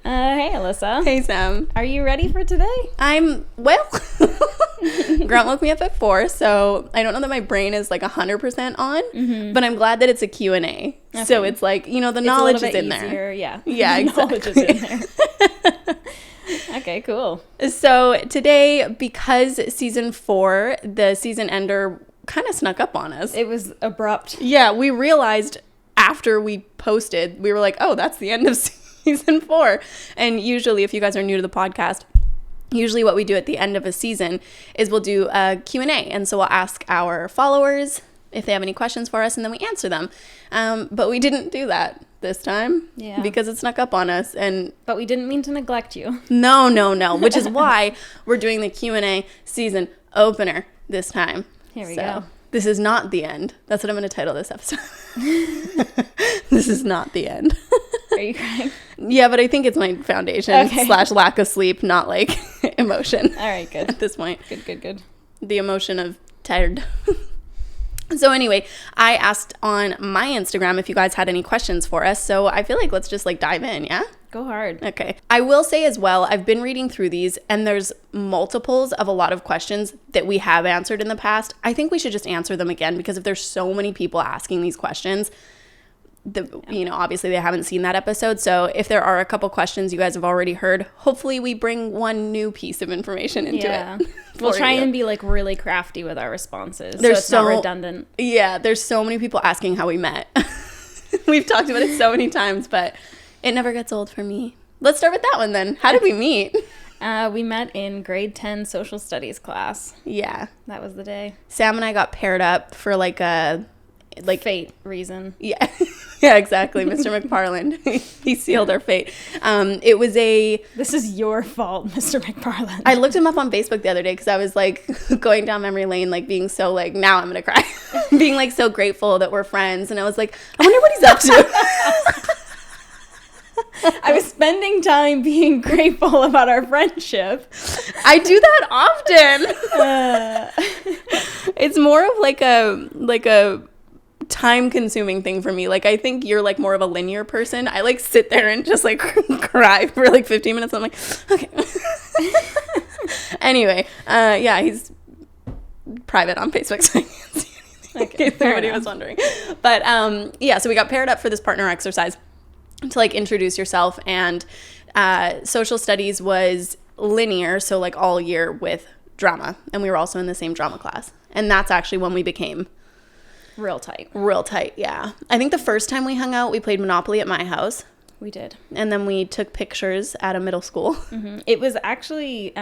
Hey, Alyssa. Hey, Sam. Are you ready for today? Grant woke me up at 4, so I don't know that my brain is like 100% on, but I'm glad that it's a Q&A. Okay. So it's like, you know, the knowledge is in there. Yeah. Yeah, exactly. Knowledge is in there. Okay, cool. So today, because season 4, the season ender kind of snuck up on us. It was abrupt. Yeah, we realized after we posted, we were like, oh, that's the end of season 4. And usually, if you guys are new to the podcast, usually what we do at the end of a season is we'll do a Q&A. And so we'll ask our followers if they have any questions for us, and then we answer them. But we didn't do that this time because it snuck up on us. But we didn't mean to neglect you. No, which is why we're doing the Q&A season opener this time. Here we go. This is not the end. That's what I'm going to title this episode. This is not the end. Are you crying? Yeah, but I think it's my foundation / lack of sleep, not like emotion. All right, good. At this point. Good. The emotion of tired. So anyway, I asked on my Instagram if you guys had any questions for us. So I feel like let's just like dive in, yeah? Go hard. Okay. I will say as well, I've been reading through these and there's multiples of a lot of questions that we have answered in the past. I think we should just answer them again because if there's so many people asking these questions, obviously they haven't seen that episode. So if there are a couple questions you guys have already heard, hopefully we bring one new piece of information into it. We'll try and be like really crafty with our responses. There's so it's not redundant. Yeah, there's so many people asking how we met. We've talked about it so many times, but it never gets old for me. Let's start with that one then. How did we meet? We met in grade 10 social studies class. Yeah. That was the day. Sam and I got paired up for like fate reason. Yeah. Yeah, exactly. Mr. McParland. He sealed our fate. It was This is your fault, Mr. McParland. I looked him up on Facebook the other day because I was like going down memory lane, like being so like, now I'm going to cry. Being like so grateful that we're friends. And I was like, I wonder what he's up to. I was spending time being grateful about our friendship. I do that often. It's more of like a time-consuming thing for me. Like I think you're like more of a linear person. I like sit there and just like cry for like 15 minutes. I'm like, okay. Anyway, yeah, he's private on Facebook, so I can't see anything. Okay, in case anybody was wondering. But yeah, so we got paired up for this partner exercise to like introduce yourself, and social studies was linear, so like all year with drama, and we were also in the same drama class, and that's actually when we became real tight, yeah. I think the first time we hung out, we played Monopoly at my house. We did. And then we took pictures at a middle school. Mm-hmm. It was actually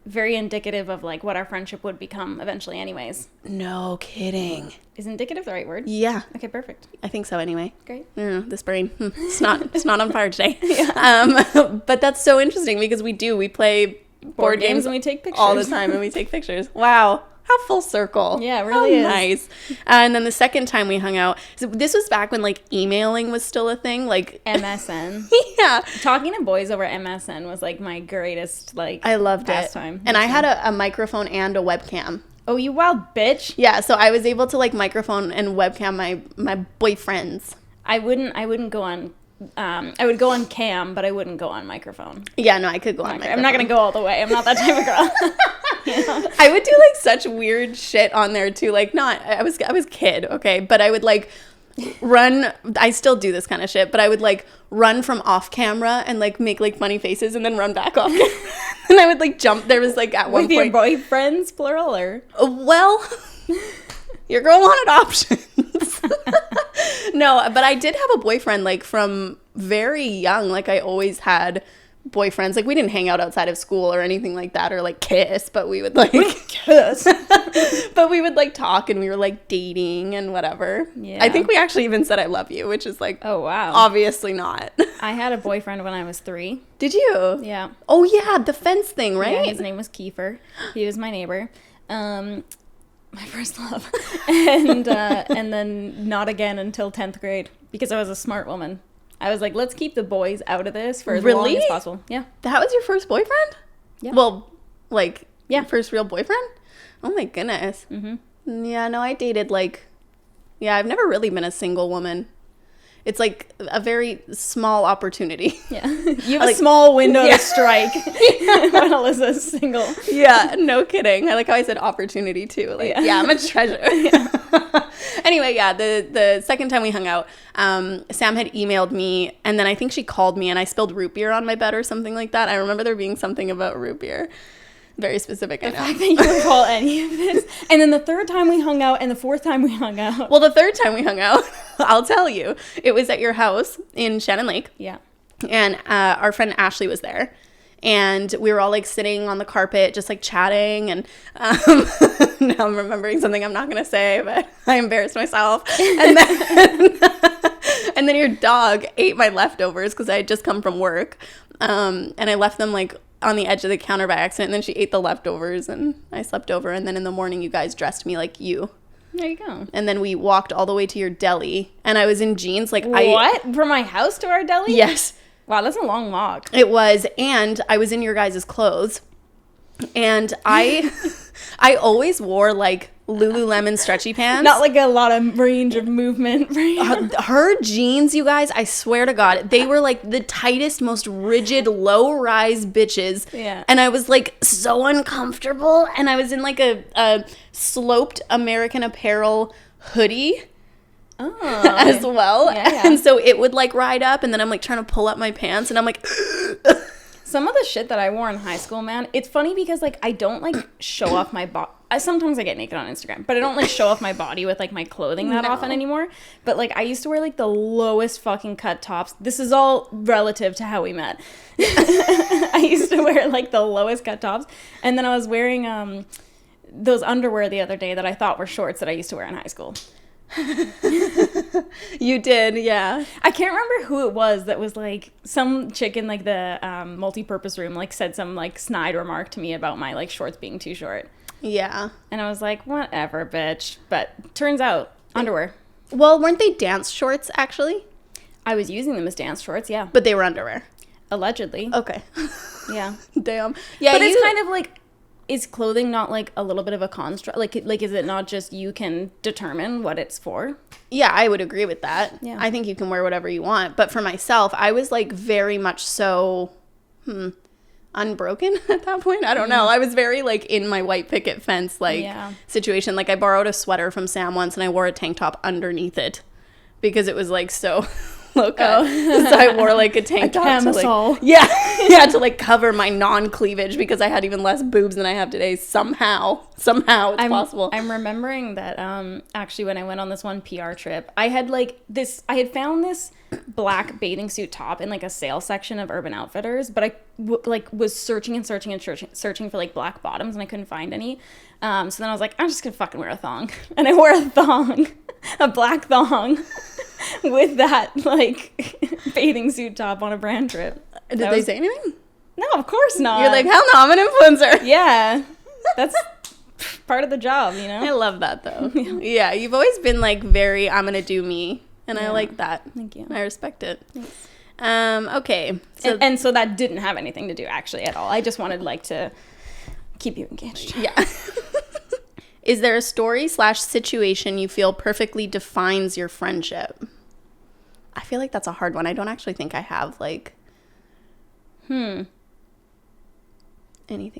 very indicative of like what our friendship would become eventually anyways. No kidding. Is indicative the right word? Yeah. Okay, perfect. I think so anyway. Great. This brain, it's not on fire today. Yeah. But that's so interesting because we play board games and we take pictures all the time, and we take pictures. Wow. How full circle. Yeah, it really is. Nice. And then the second time we hung out, so this was back when like emailing was still a thing, like MSN. Yeah. Talking to boys over MSN was like my greatest I loved pastime. It. And I had a microphone and a webcam. Oh, you wild bitch. Yeah, so I was able to like microphone and webcam my boyfriends. I wouldn't go on I would go on cam, but I wouldn't go on microphone. Yeah, no, I could go on microphone. I'm not going to go all the way. I'm not that type of girl. Yeah. I would do like such weird shit on there too. Like I was kid, okay? But I would like run, I still do this kind of shit, but I would like run from off camera and like make like funny faces and then run back off camera. And I would like jump. There was like at one point. With your boyfriends, plural, or? Well, your girl wanted options. No, but I did have a boyfriend like from very young. Like I always had boyfriends. Like we didn't hang out outside of school or anything like that, or like kiss, but we would like kiss. But we would like talk, and we were like dating and whatever. Yeah. I think we actually even said I love you, which is like, oh wow, obviously not. I had a boyfriend when I was 3. Did you? Yeah. Oh yeah, the fence thing, right? Yeah, his name was Kiefer. He was my neighbor. My first love. And then not again until 10th grade because I was a smart woman. I was like, let's keep the boys out of this for as long as possible. Yeah. That was your first boyfriend? Yeah. Well, like, yeah, first real boyfriend? Oh my goodness. Mm-hmm. Yeah, no, I dated like, yeah, I've never really been a single woman. It's like a very small opportunity. Yeah. You have a small window to strike when Alyssa's single. Yeah, no kidding. I like how I said opportunity too. Like, yeah, I'm a treasure. Anyway, yeah, the second time we hung out, Sam had emailed me, and then I think she called me, and I spilled root beer on my bed or something like that. I remember there being something about root beer. Very specific, I know. The fact that you recall any of this. And then the third time we hung out and the fourth time we hung out. Well, the third time we hung out, I'll tell you, it was at your house in Shannon Lake. Yeah. And our friend Ashley was there. And we were all like sitting on the carpet, just like chatting. And now I'm remembering something I'm not going to say, but I embarrassed myself. And then, and then your dog ate my leftovers because I had just come from work. And I left them like on the edge of the counter by accident, and then she ate the leftovers, and I slept over, and then in the morning you guys dressed me like you. There you go. And then we walked all the way to your deli, and I was in jeans. Like what? From my house to our deli? Yes. Wow, that's a long walk. It was, and I was in your guys' clothes, and I always wore like Lululemon stretchy pants. Not like a lot of range of movement. Her jeans, you guys, I swear to God, they were like the tightest, most rigid, low-rise bitches. Yeah. And I was like so uncomfortable. And I was in like a sloped American Apparel hoodie. Oh. As well. Yeah. And so it would like ride up, and then I'm like trying to pull up my pants, and I'm like... Some of the shit that I wore in high school, man, it's funny because, like, I don't, like, show off my body. Sometimes I get naked on Instagram, but I don't, like, show off my body with, like, my clothing that often anymore. But, like, I used to wear, like, the lowest fucking cut tops. This is all relative to how we met. I used to wear, like, the lowest cut tops. And then I was wearing those underwear the other day that I thought were shorts that I used to wear in high school. You did, yeah. I can't remember who it was that was like some chick in like the multi-purpose room like said some like snide remark to me about my like shorts being too short. Yeah. And I was like, whatever, bitch. But turns out underwear. Well, weren't they dance shorts actually? I was using them as dance shorts, yeah. But they were underwear. Allegedly. Okay. Yeah. Damn. Yeah. But it's kind of like, is clothing not like a little bit of a construct? Like is it not just you can determine what it's for? Yeah, I would agree with that. Yeah. I think you can wear whatever you want. But for myself, I was like very much so unbroken at that point. I don't know. I was very like in my white picket fence like situation. Like I borrowed a sweater from Sam once, and I wore a tank top underneath it because it was like so low cut. So I wore like a tank top camisole. to like, to like cover my non-cleavage because I had even less boobs than I have today. Somehow it's possible. I'm remembering that actually when I went on this one PR trip, I had found this black bathing suit top in like a sale section of Urban Outfitters, but I was searching for like black bottoms, and I couldn't find any. So then I was like, I'm just gonna fucking wear a thong, and I wore a thong, a black thong. With that, like, bathing suit top on a brand trip. Did they say anything? No, of course not. You're like, hell no, I'm an influencer. Yeah. That's part of the job, you know? I love that, though. Yeah, you've always been, like, very, I'm going to do me. And I like that. Thank you. I respect it. Thanks. Okay. So and so that didn't have anything to do, actually, at all. I just wanted, like, to keep you engaged. Yeah. Is there a story/situation you feel perfectly defines your friendship? I feel like that's a hard one. I don't actually think I have, like, anything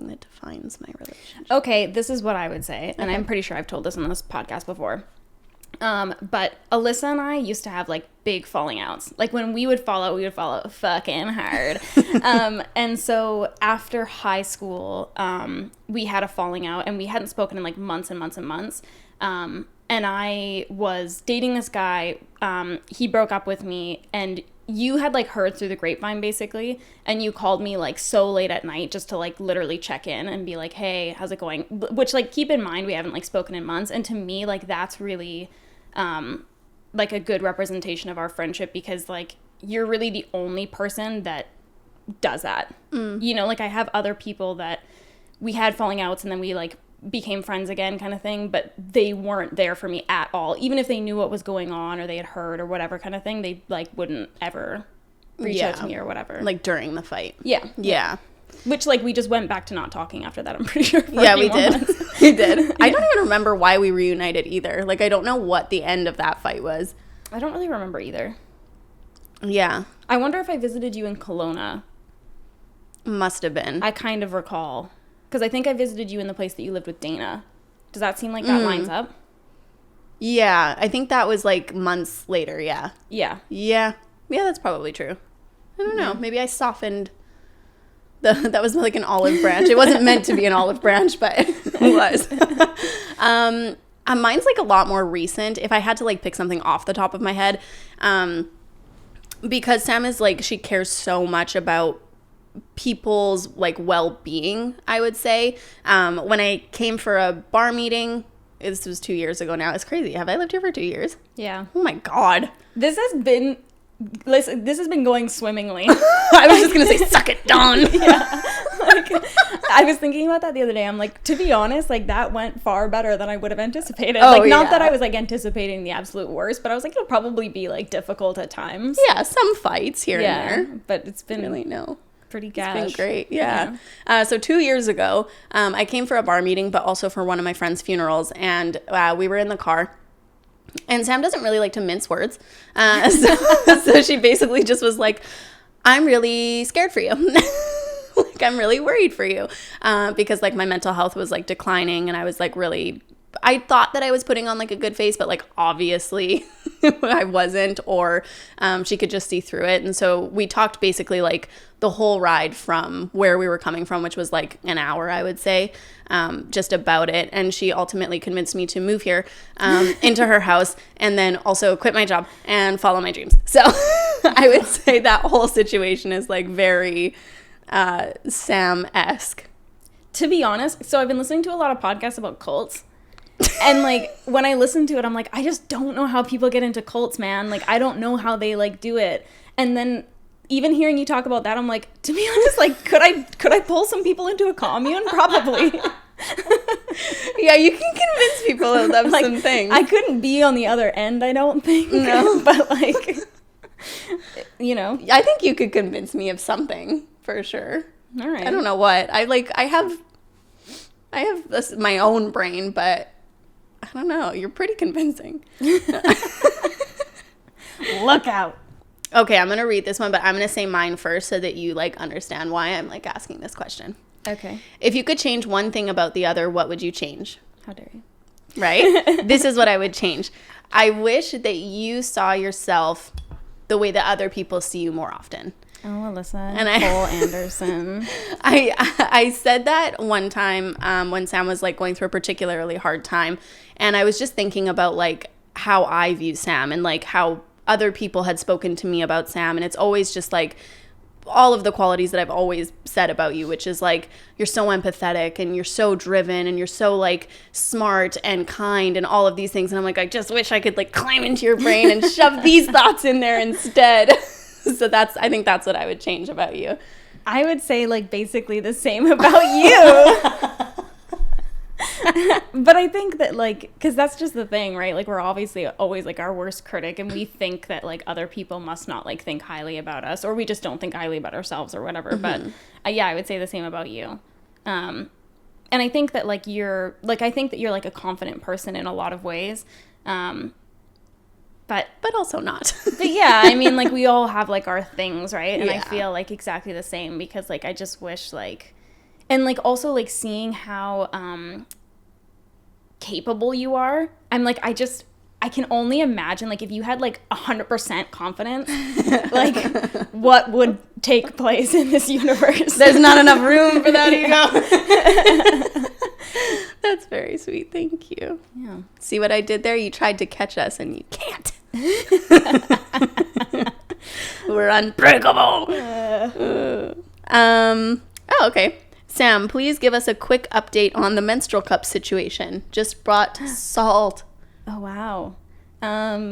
that defines my relationship. Okay, this is what I would say, and I'm pretty sure I've told this on this podcast before. But Alyssa and I used to have like big falling outs. Like when we would fall out fucking hard. And so after high school, we had a falling out, and we hadn't spoken in like months and months and months. And I was dating this guy. He broke up with me, and you had like heard through the grapevine basically, and you called me like so late at night just to like literally check in and be like, hey, how's it going? Which, like, keep in mind, we haven't like spoken in months. And to me, like, that's really like a good representation of our friendship, because like you're really the only person that does that. You know, like I have other people that we had falling outs and then we like became friends again kind of thing, but they weren't there for me at all. Even if they knew what was going on or they had heard or whatever kind of thing, they like wouldn't ever reach out to me or whatever. Like during the fight. Yeah. Which, like, we just went back to not talking after that, I'm pretty sure. Yeah, we did. We did. I don't even remember why we reunited either. Like, I don't know what the end of that fight was. I don't really remember either. Yeah. I wonder if I visited you in Kelowna. Must have been. I kind of recall. Because I think I visited you in the place that you lived with Dana. Does that seem like that lines up? Yeah. I think that was like months later. Yeah. Yeah. Yeah. Yeah, that's probably true. I don't know. Maybe I softened that was like an olive branch. It wasn't meant to be an olive branch, but it was. Mine's like a lot more recent. If I had to like pick something off the top of my head, because Sam is like, she cares so much about people's like well-being, I would say. When I came for a bar meeting, this was 2 years ago now. It's crazy. Have I lived here for 2 years? Yeah. Oh my God. This has been going swimmingly. I was just going to say, suck it, Dawn. Yeah. Like, I was thinking about that the other day. I'm like, to be honest, like that went far better than I would have anticipated. Oh, like, not yeah. that I was like anticipating the absolute worst, but I was like, it'll probably be like difficult at times. Yeah, some fights here and there. But it's been Really, no. pretty gash. It's been great, yeah. So 2 years ago, I came for a bar meeting, but also for one of my friend's funerals, and we were in the car. And Sam doesn't really like to mince words. So she basically just was like, I'm really scared for you. Like, I'm really worried for you. Because, like, my mental health was, like, declining. And I was, like, really... I thought that I was putting on, like, a good face. But, like, obviously I wasn't. Or she could just see through it. And so we talked basically, like, the whole ride from where we were coming from, which was, like, an hour, I would say. Just about it. And she ultimately convinced me to move here into her house and then also quit my job and follow my dreams. So I would say that whole situation is like very Sam-esque. To be honest, so I've been listening to a lot of podcasts about cults. And like when I listen to it, I'm like, I just don't know how people get into cults, man. Like I don't know how they like do it. And then even hearing you talk about that, I'm like, to be honest, like could I pull some people into a commune? Probably. Yeah, you can convince people of like, some things. I couldn't be on the other end, I don't think. No. But like, you know. I think you could convince me of something for sure. All right. I don't know what. I have my own brain, but I don't know. You're pretty convincing. Look out. Okay, I'm going to read this one, but I'm going to say mine first so that you like understand why I'm like asking this question. Okay. If you could change one thing about the other, what would you change? How dare you? Right? This is what I would change. I wish that you saw yourself the way that other people see you more often. Oh, Alyssa. And Cole Anderson. I said that one time when Sam was like going through a particularly hard time, and I was just thinking about like how I view Sam and like how other people had spoken to me about Sam, and it's always just like all of the qualities that I've always said about you, which is like you're so empathetic and you're so driven and you're so like smart and kind and all of these things. And I'm like, I just wish I could like climb into your brain and shove these thoughts in there instead. So I think that's what I would change about you. I would say like basically the same about you. But I think that like, because that's just the thing, right? Like we're obviously always like our worst critic, and we think that like other people must not like think highly about us, or we just don't think highly about ourselves or whatever. Mm-hmm. But yeah, I would say the same about you. And I think that like you're like a confident person in a lot of ways. But also not. But yeah, I mean, like we all have like our things, right? And yeah. I feel like exactly the same, because like I just wish like, and like also like seeing how capable you are. I'm like, I can only imagine like if you had like 100% confidence, like what would take place in this universe. There's not enough room for that ego. That's very sweet. Thank you. Yeah. See what I did there? You tried to catch us and you can't. We're unbreakable. Oh, okay. Sam, please give us a quick update on the menstrual cup situation. Just brought salt. Oh, wow.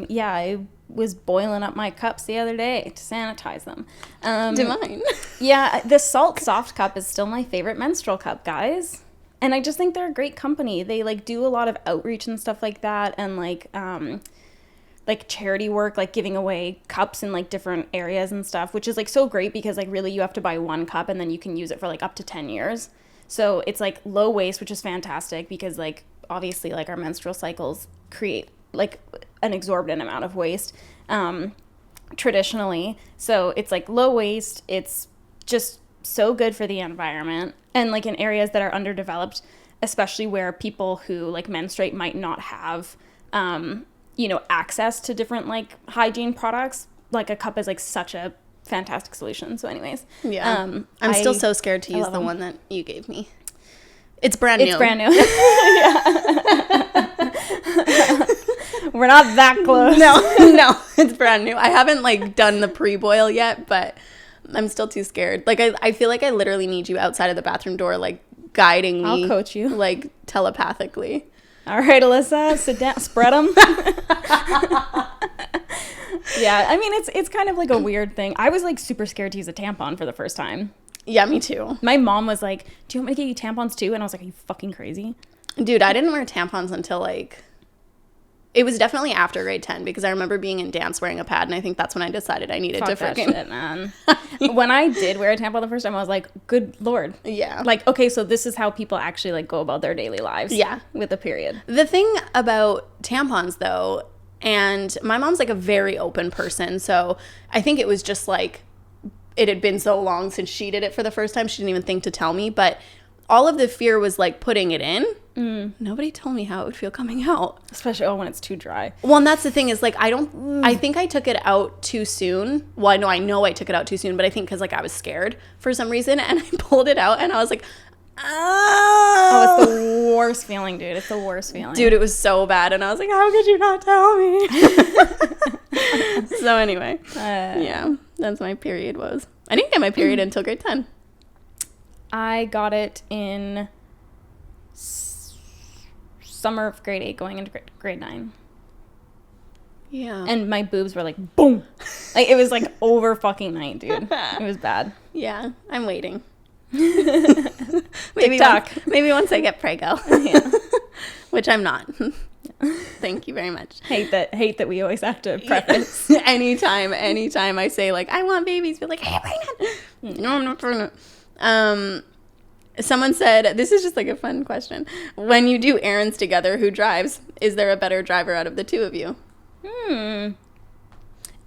Yeah, I was boiling up my cups the other day to sanitize them. Do mine. Yeah, the Salt Soft Cup is still my favorite menstrual cup, guys. And I just think they're a great company. They like do a lot of outreach and stuff like that, and like charity work, like giving away cups in like different areas and stuff, which is like so great because like really you have to buy one cup and then you can use it for like up to 10 years. So it's like low waste, which is fantastic because like obviously like our menstrual cycles create like an exorbitant amount of waste. traditionally. So it's like low waste. It's just so good for the environment. And like in areas that are underdeveloped, especially where people who like menstruate might not have, access to different like hygiene products, like a cup is like such a fantastic solution. So anyways. Yeah. I'm still so scared to use the one that you gave me. It's brand new. It's brand new. We're not that close. No, it's brand new. I haven't like done the pre-boil yet, but I'm still too scared. Like I feel like I literally need you outside of the bathroom door, like guiding me. I'll coach you. Like telepathically. All right, Alyssa, sit down, spread them. Yeah, I mean, it's kind of like a weird thing. I was like super scared to use a tampon for the first time. Yeah, me too. My mom was like, do you want me to get you tampons too? And I was like, are you fucking crazy? Dude, I didn't wear tampons until like, it was definitely after grade 10 because I remember being in dance wearing a pad and I think that's when I decided I needed to freaking... shit, man. When I did wear a tampon the first time, I was like, good Lord. Yeah. Like, okay, so this is how people actually like go about their daily lives. Yeah. With a period. The thing about tampons though, and my mom's like a very open person, so I think it was just like, it had been so long since she did it for the first time, she didn't even think to tell me, but all of the fear was like putting it in. Nobody told me how it would feel coming out. Especially when it's too dry. Well, and that's the thing is like, I think I took it out too soon. Well, I know I took it out too soon, but I think because like I was scared for some reason and I pulled it out and I was like, oh, it's the worst feeling, dude. It's the worst feeling. Dude, it was so bad. And I was like, how could you not tell me? So anyway, yeah, that's my period was. I didn't get my period until grade 10. I got it in summer of grade 8 going into grade 9. Yeah. And my boobs were like, boom. Like, it was like over fucking night, dude. It was bad. Yeah, I'm waiting. maybe once I get prego. Yeah. Which I'm not. Thank you very much. Hate that we always have to preface. Anytime I say like I want babies, be like, hey, I'm pregnant. No, I'm not pregnant. Someone said, this is just like a fun question. When you do errands together, who drives? Is there a better driver out of the two of you?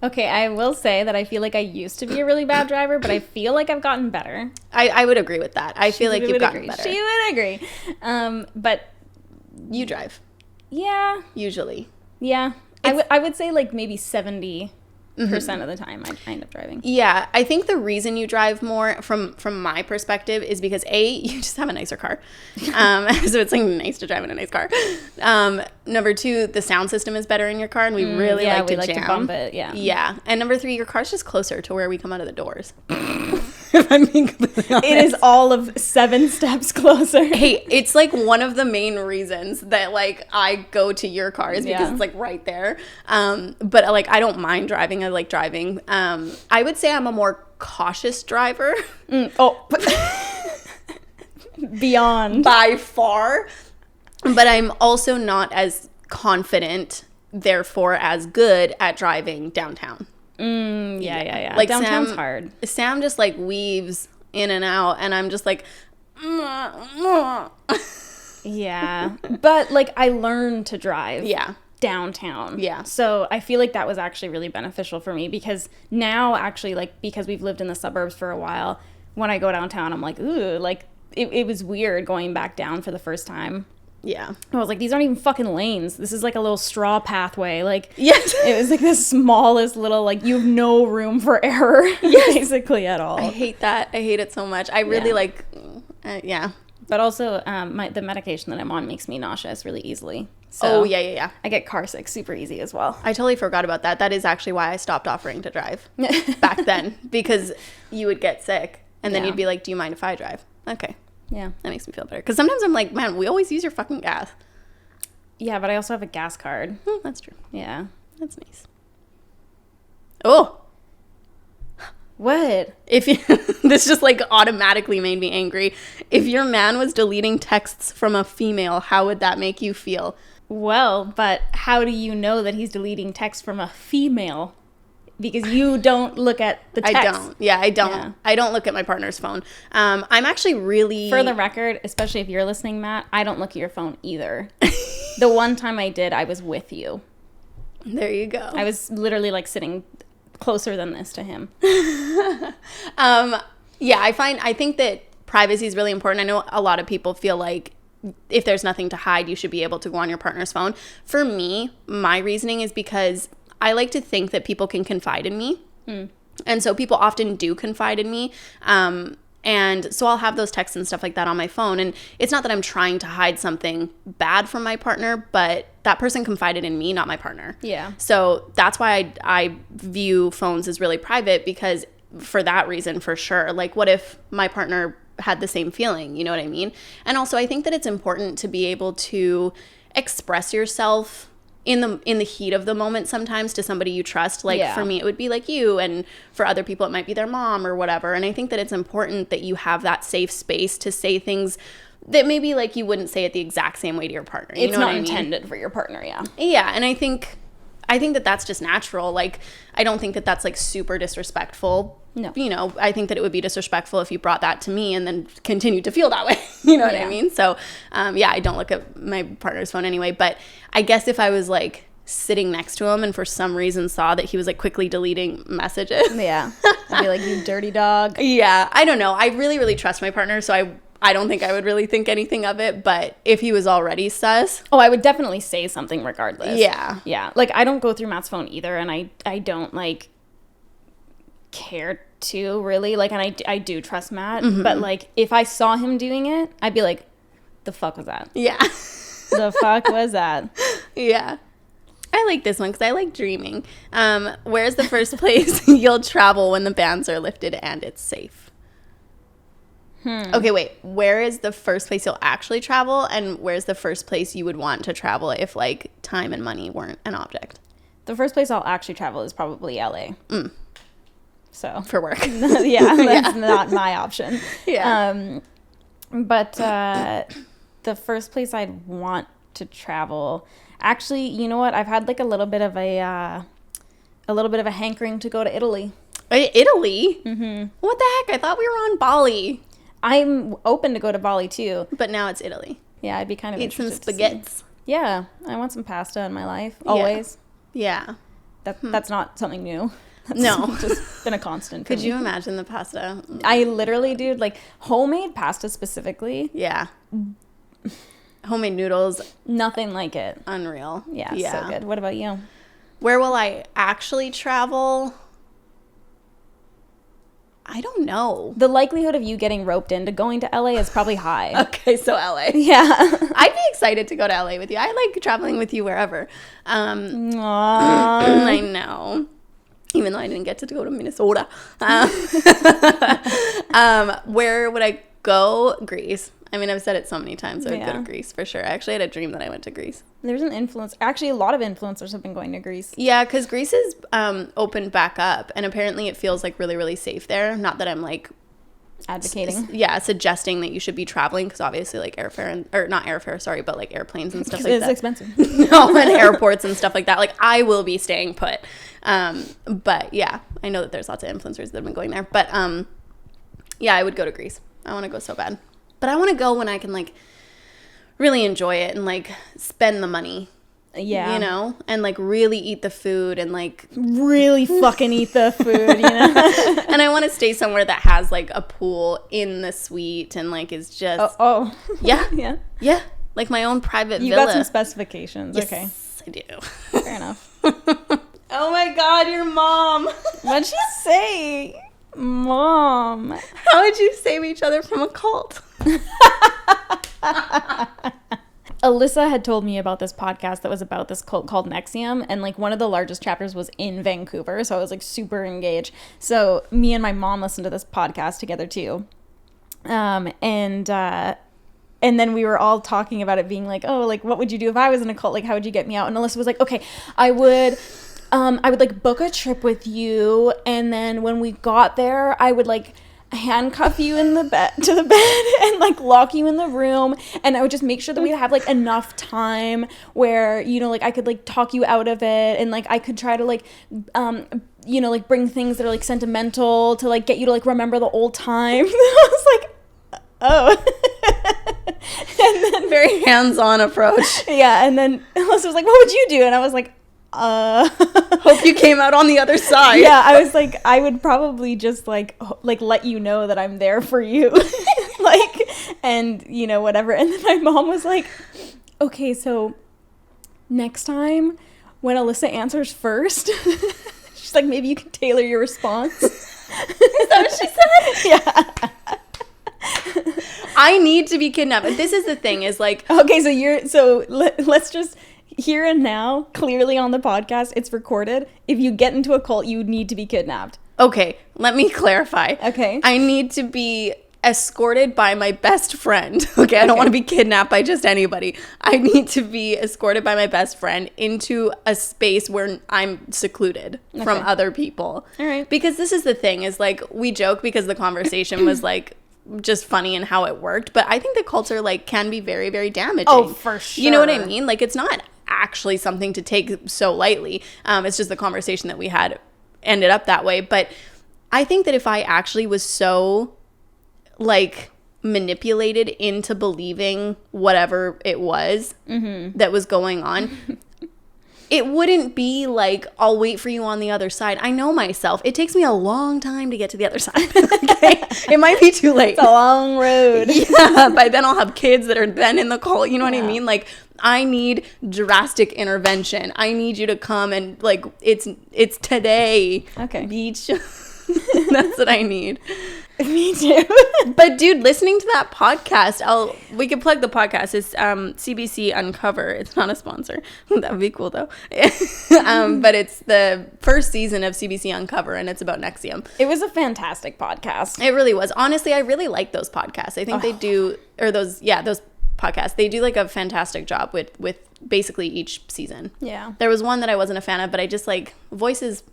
Okay, I will say that I feel like I used to be a really bad driver, but I feel like I've gotten better. I would agree with that. I feel like you've gotten better. She would agree. But you drive. Yeah. Usually. Yeah. I would say like maybe 70% of the time I end up driving. Yeah, I think the reason you drive more from my perspective is because you just have a nicer car. So it's like nice to drive in a nice car. Number 2, the sound system is better in your car and we really like to jam. To bump it, yeah. Yeah. And number 3, your car's just closer to where we come out of the doors. If I'm being completely honest. It is all of 7 steps closer. Hey, it's like one of the main reasons that like I go to your car is because it's like right there. But like I don't mind driving. I like driving. I would say I'm a more cautious driver. Beyond. By far. But I'm also not as confident, therefore as good at driving downtown. Yeah. Like downtown's hard. Sam just like weaves in and out and I'm just like Yeah. But like I learned to drive. Yeah. Downtown. Yeah. So I feel like that was actually really beneficial for me because now actually like because we've lived in the suburbs for a while, when I go downtown I'm like, ooh, like it was weird going back down for the first time. Yeah. I was like, these aren't even fucking lanes. This is like a little straw pathway. Like, yes. It was like the smallest little, like, you have no room for error, basically, at all. I hate that. I hate it so much. I really like, yeah. But also, the medication that I'm on makes me nauseous really easily. So yeah. I get car sick super easy as well. I totally forgot about that. That is actually why I stopped offering to drive back then. Because you would get sick. And then you'd be like, do you mind if I drive? Okay. Yeah. That makes me feel better. Because sometimes I'm like, man, we always use your fucking gas. Yeah, but I also have a gas card. That's true. Yeah. That's nice. Oh. What? If you, this just like automatically made me angry. If your man was deleting texts from a female, how would that make you feel? Well, but how do you know that he's deleting texts from a female? Because you don't look at the text. I don't. Yeah, I don't. Yeah. I don't look at my partner's phone. I'm actually really... For the record, especially if you're listening, Matt, I don't look at your phone either. The one time I did, I was with you. There you go. I was literally like sitting closer than this to him. Yeah, I think that privacy is really important. I know a lot of people feel like if there's nothing to hide, you should be able to go on your partner's phone. For me, my reasoning is because I like to think that people can confide in me. And so people often do confide in me. And so I'll have those texts and stuff like that on my phone. And it's not that I'm trying to hide something bad from my partner, but that person confided in me, not my partner. Yeah. So that's why I view phones as really private, because for that reason, for sure. Like, what if my partner had the same feeling? You know what I mean? And also, I think that it's important to be able to express yourself in the heat of the moment sometimes to somebody you trust. Like, for me, it would be like you, and for other people, it might be their mom or whatever. And I think that it's important that you have that safe space to say things that maybe, like, you wouldn't say it the exact same way to your partner. You it's know not what I mean? intended for your partner, yeah. Yeah, and I think that that's just natural. Like, I don't think that that's, like, super disrespectful. No. You know, I think that it would be disrespectful if you brought that to me and then continued to feel that way. You know what I mean? So, yeah, I don't look at my partner's phone anyway. But I guess if I was, like, sitting next to him and for some reason saw that he was, like, quickly deleting messages. Yeah. I'd be like, you dirty dog. Yeah, I don't know. I really, really trust my partner, so I don't think I would really think anything of it. But if he was already sus. Oh, I would definitely say something regardless. Yeah. Yeah. Like, I don't go through Matt's phone either, and I don't, like, care to really. Like, and I do trust Matt. But, like, if I saw him doing it, I'd be like, the fuck was that? Yeah. The fuck was that? Yeah. I like this one because I like dreaming. Where's the first place you'll travel when the bans are lifted and it's safe? Okay, wait. Where is the first place you'll actually travel, and where's the first place you would want to travel if, like, time and money weren't an object? The first place I'll actually travel is probably LA. So For work. yeah, that's not my option. Yeah. But the first place I'd want to travel, actually, you know what? I've had, like, a little bit of a hankering to go to Italy. Italy? What the heck? I thought we were on Bali. I'm open to go to Bali too. But now it's Italy. Yeah, I'd be kind of Eat some interested to spaghettis. see. Yeah, I want some pasta in my life. Always. Yeah. That's not something new. That's No. just been a constant for Could me. you imagine the pasta? I literally, dude, like, homemade pasta specifically, Yeah. Homemade noodles, nothing like it. unreal. Yeah, so good. What about you? Where will I actually travel? I don't know. The likelihood of you getting roped into going to LA is probably high. Okay, so LA. Yeah. I'd be excited to go to LA with you. I like traveling with you wherever. Aww. I know. Even though I didn't get to go to Minnesota. Where would I go? Greece. I mean, I've said it so many times. I would go to Greece for sure. I actually had a dream that I went to Greece. There's an influence. Actually, a lot of influencers have been going to Greece. Yeah, because Greece is opened back up, and apparently it feels, like, really, really safe there. Not that I'm, like, Advocating. suggesting that you should be traveling, because obviously, like, not airfare, sorry, but, like, airplanes and stuff like It's that. expensive. No, and airports and stuff like that. Like, I will be staying put. But yeah, I know that there's lots of influencers that have been going there. But yeah, I would go to Greece. I want to go so bad. But I want to go when I can, like, really enjoy it and, like, spend the money. Yeah. You know? And, like, really eat the food and, like... Really fucking eat the food, you know? And I want to stay somewhere that has, like, a pool in the suite and, like, is just... Oh. Yeah. Yeah. Yeah. Like, my own private You villa. got some specifications. Yes, Okay. I do. Fair enough. Oh, my God, your mom. What'd she say? Mom. How did you save each other from a cult? Alyssa had told me about this podcast that was about this cult called Nexium, and, like, one of the largest chapters was in Vancouver, so I was, like, super engaged. So me and my mom listened to this podcast together too. And then we were all talking about it being like, oh, like, what would you do if I was in a cult? Like, how would you get me out? And Alyssa was like, okay, I would like book a trip with you, and then when we got there, I would, like, handcuff you in the bed to the bed and, like, lock you in the room, and I would just make sure that we'd have, like, enough time where, you know, like, I could, like, talk you out of it, and, like, I could try to, like, you know, like, bring things that are, like, sentimental to, like, get you to, like, remember the old time. I was like, oh. And then Very hands-on approach. yeah, and then Alyssa was like, what would you do? And I was like, Hope you came out on the other side. Yeah, I was like, I would probably just like let you know that I'm there for you. Like, and you know, whatever. And then my mom was like, okay, so next time when Alyssa answers first, she's like, maybe you can tailor your response. Is that what she said? Yeah. I need to be kidnapped. But this is the thing, is like, okay, let's just, here and now, clearly on the podcast, it's recorded. If you get into a cult, you need to be kidnapped. Okay, let me clarify. Okay. I need to be escorted by my best friend. Okay, I don't want to be kidnapped by just anybody. I need to be escorted by my best friend into a space where I'm secluded from other people. All right. Because this is the thing, is like, we joke because the conversation was like just funny and how it worked, but I think the cults are like, can be very, very damaging. Oh, for sure. You know what I mean? Like, it's not actually something to take so lightly. It's just the conversation that we had ended up that way. But I think that if I actually was so like manipulated into believing whatever it was that was going on, it wouldn't be like, I'll wait for you on the other side. I know myself. It takes me a long time to get to the other side. Okay? It might be too late. It's a long road. Yeah, by then I'll have kids that are then in the cult. You know what I mean? Like, I need drastic intervention. I need you to come and like, it's today. Okay. Beach. That's what I need. Me too. But dude, listening to that podcast, we can plug the podcast. It's CBC Uncover. It's not a sponsor. That would be cool though. But it's the first season of CBC Uncover, and it's about Nexium. It was a fantastic podcast. It really was. Honestly, I really like those podcasts. I think they do, or those podcasts. They do like a fantastic job with basically each season. Yeah. There was one that I wasn't a fan of, but I just like voices.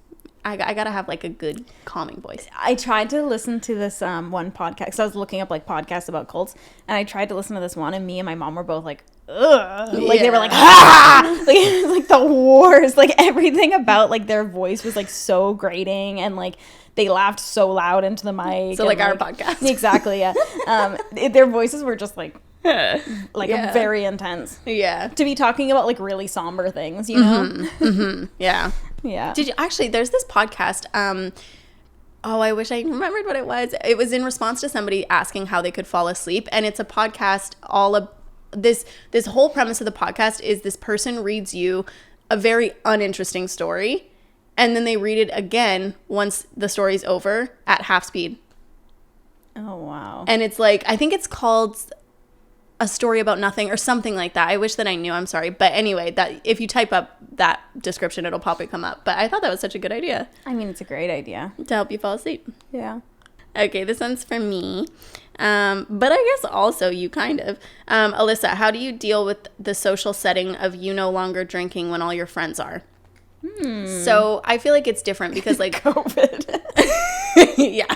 I gotta have like a good calming voice. I tried to listen to this one podcast. So I was looking up like podcasts about cults, and I tried to listen to this one, and me and my mom were both like, ugh. Like they were like, ah! Like it was like the worst. Like everything about like their voice was like so grating, and like they laughed so loud into the mic. So like our podcast. Exactly, yeah. Their voices were just like very intense. Yeah. To be talking about like really somber things, you know? Yeah. Yeah. Did you actually, there's this podcast, I wish I remembered what it was. It was in response to somebody asking how they could fall asleep, and it's a podcast this whole premise of the podcast is this person reads you a very uninteresting story, and then they read it again once the story's over at half speed. Oh, wow. And it's like, I think it's called A Story About Nothing or something like that. I wish that I knew. I'm sorry. But anyway, that if you type up that description, it'll probably come up. But I thought that was such a good idea. I mean, it's a great idea. To help you fall asleep. Yeah. Okay, this one's for me. But I guess also you kind of. Alyssa, how do you deal with the social setting of you no longer drinking when all your friends are? So I feel like it's different because like COVID. Yeah.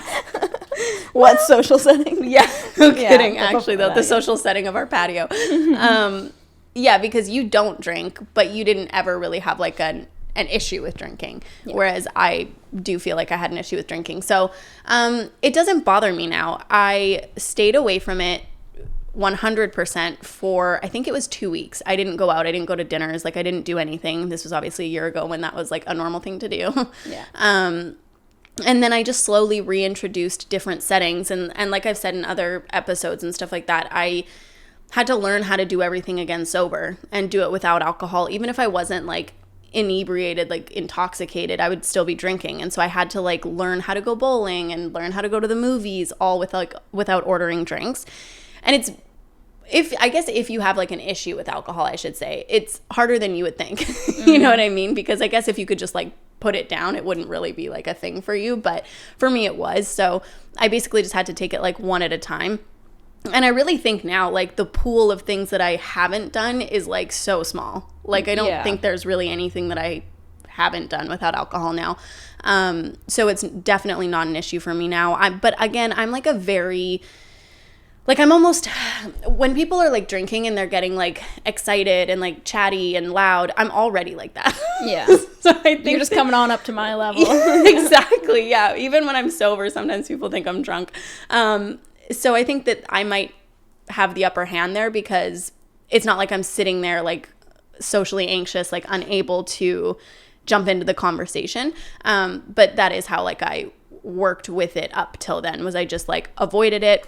What social setting? Yeah. No kidding, actually, though. That, The social setting of our patio. Yeah, because you don't drink, but you didn't ever really have like an issue with drinking. Yeah. Whereas I do feel like I had an issue with drinking. So it doesn't bother me now. I stayed away from it 100% for, I think it was 2 weeks. I didn't go out. I didn't go to dinners. Like I didn't do anything. This was obviously a year ago when that was like a normal thing to do. Yeah. And then I just slowly reintroduced different settings. And like I've said in other episodes and stuff like that, I had to learn how to do everything again sober and do it without alcohol. Even if I wasn't like inebriated, like intoxicated, I would still be drinking. And so I had to like learn how to go bowling and learn how to go to the movies all without ordering drinks. And it's, if you have like an issue with alcohol, I should say, it's harder than you would think. You know what I mean? Because I guess if you could just like put it down, it wouldn't really be like a thing for you. But for me, it was. So I basically just had to take it like one at a time. And I really think now, like the pool of things that I haven't done is like so small. Like I don't think there's really anything that I haven't done without alcohol now. So it's definitely not an issue for me now. But again, I'm like a very... Like I'm almost, when people are like drinking and they're getting like excited and like chatty and loud, I'm already like that. Yeah. So I think you're just coming on up to my level. Exactly. Yeah. Even when I'm sober, sometimes people think I'm drunk. So I think that I might have the upper hand there because it's not like I'm sitting there like socially anxious, like unable to jump into the conversation. But that is how like I worked with it up till then, was I just like avoided it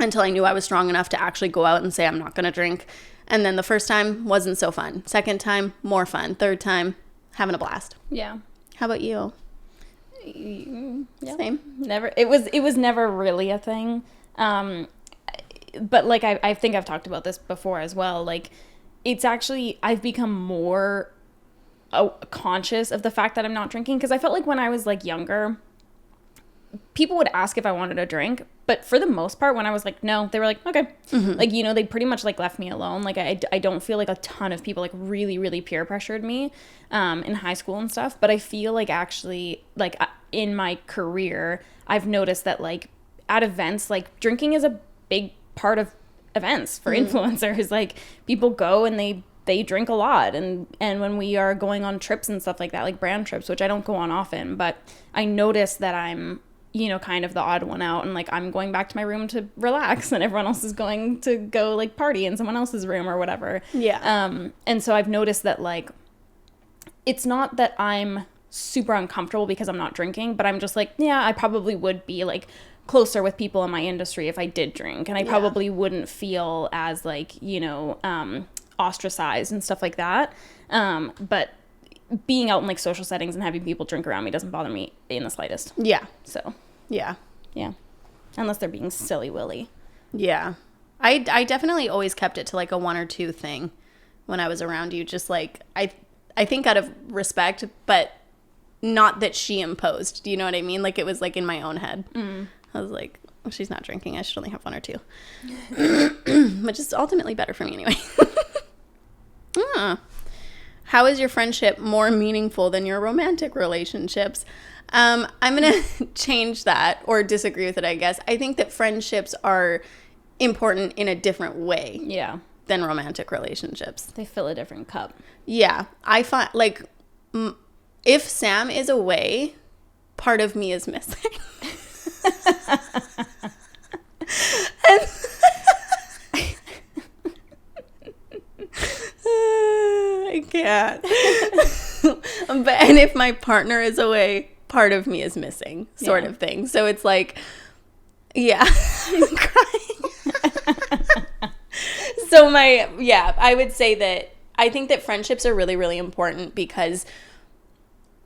until I knew I was strong enough to actually go out and say I'm not going to drink. And then the first time wasn't so fun. Second time, more fun. Third time, having a blast. Yeah. How about you? Yeah. Same. Never. It was never really a thing. But like I think I've talked about this before as well. Like, it's actually, I've become more conscious of the fact that I'm not drinking, because I felt like when I was like younger, people would ask if I wanted a drink, but for the most part, when I was like no, they were like okay. Like, you know, they pretty much like left me alone. Like I don't feel like a ton of people like really really peer pressured me in high school and stuff, but I feel like actually like in my career I've noticed that like at events, like drinking is a big part of events for influencers. Like people go and they drink a lot, and when we are going on trips and stuff like that, like brand trips, which I don't go on often, but I notice that I'm, you know, kind of the odd one out, and like I'm going back to my room to relax and everyone else is going to go like party in someone else's room or whatever. Yeah. And so I've noticed that like it's not that I'm super uncomfortable because I'm not drinking, but I'm just like, yeah, I probably would be like closer with people in my industry if I did drink, and I probably wouldn't feel as like, you know, ostracized and stuff like that. But being out in like social settings and having people drink around me doesn't bother me in the slightest. Yeah. So Yeah. unless they're being silly willy. Yeah. I definitely always kept it to like a one or two thing when I was around you, just like I think out of respect, but not that she imposed. Do you know what I mean? Like it was like in my own head. I was like, well, she's not drinking, I should only have one or two. Which is ultimately better for me anyway. How is your friendship more meaningful than your romantic relationships? I'm going to change that, or disagree with it, I guess. I think that friendships are important in a different way than romantic relationships. They fill a different cup. Yeah. I find, like, if Sam is away, part of me is missing. And I can't. And if my partner is away, part of me is missing, sort of thing. So it's like, yeah, I'm crying. So I would say that I think that friendships are really, really important, because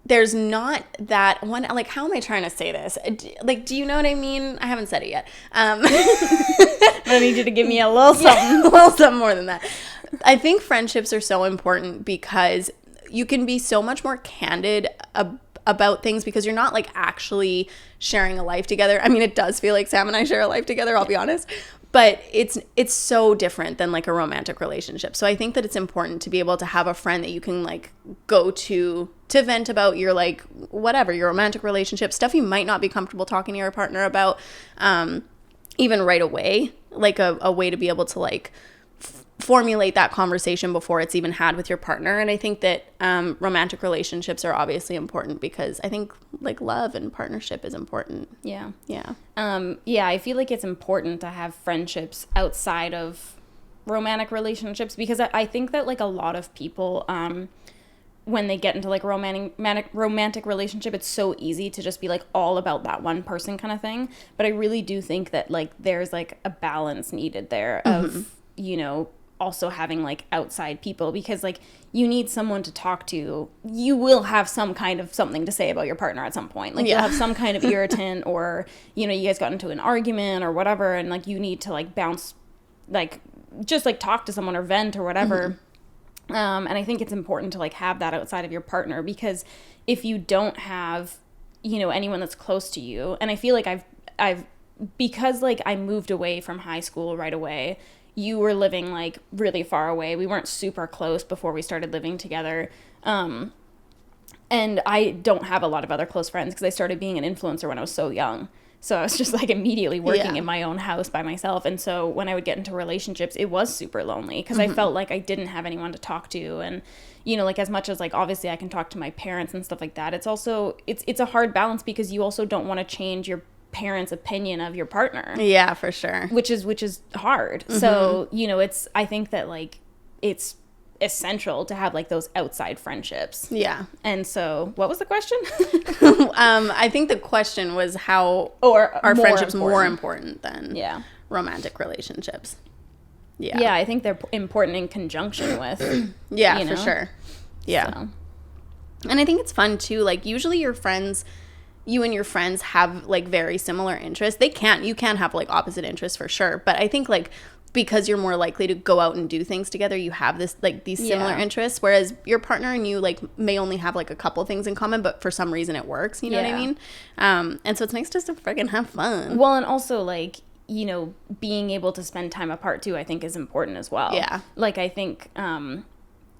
there's not that one, like, how am I trying to say this? Like, do you know what I mean? I haven't said it yet. I need you to give me a little something. A little something more than that. I think friendships are so important because you can be so much more candid about things, because you're not like actually sharing a life together. I mean, it does feel like Sam and I share a life together, I'll be honest. But it's so different than like a romantic relationship. So I think that it's important to be able to have a friend that you can like go to vent about your like whatever, your romantic relationship, stuff you might not be comfortable talking to your partner about, even right away, like a way to be able to like formulate that conversation before it's even had with your partner. And I think that romantic relationships are obviously important, because I think like love and partnership is important. Yeah. I feel like it's important to have friendships outside of romantic relationships, because I think that like a lot of people when they get into like romantic relationship, it's so easy to just be like all about that one person kind of thing. But I really do think that like there's like a balance needed there of, you know, also having like outside people, because like you need someone to talk to. You will have some kind of something to say about your partner at some point. Like you'll have some kind of irritant, or, you know, you guys got into an argument or whatever, and like you need to like bounce, like just like talk to someone or vent or whatever. And I think it's important to like have that outside of your partner, because if you don't have, you know, anyone that's close to you, and I feel like I've because like I moved away from high school right away. You were living like really far away. We weren't super close before we started living together. And I don't have a lot of other close friends, because I started being an influencer when I was so young. So I was just like immediately working in my own house by myself. And so when I would get into relationships, it was super lonely, because I felt like I didn't have anyone to talk to. And, you know, like as much as like obviously I can talk to my parents and stuff like that, it's also, it's a hard balance, because you also don't want to change your parents' opinion of your partner. Yeah, for sure. Which is hard. So, you know, I think that like it's essential to have like those outside friendships. Yeah. And so what was the question? I think the question was how Or are more friendships important. more important than Yeah. romantic relationships? Yeah. Yeah, I think they're important in conjunction with. Yeah, you know? for sure. Yeah. So. And I think it's fun too. Like usually you and your friends have like very similar interests. You can have like opposite interests for sure. But I think like because you're more likely to go out and do things together, you have this like these similar interests. Whereas your partner and you like may only have like a couple things in common, but for some reason it works. You know what I mean? And so it's nice just to freaking have fun. Well, and also like, you know, being able to spend time apart too, I think is important as well. Yeah. Like I think,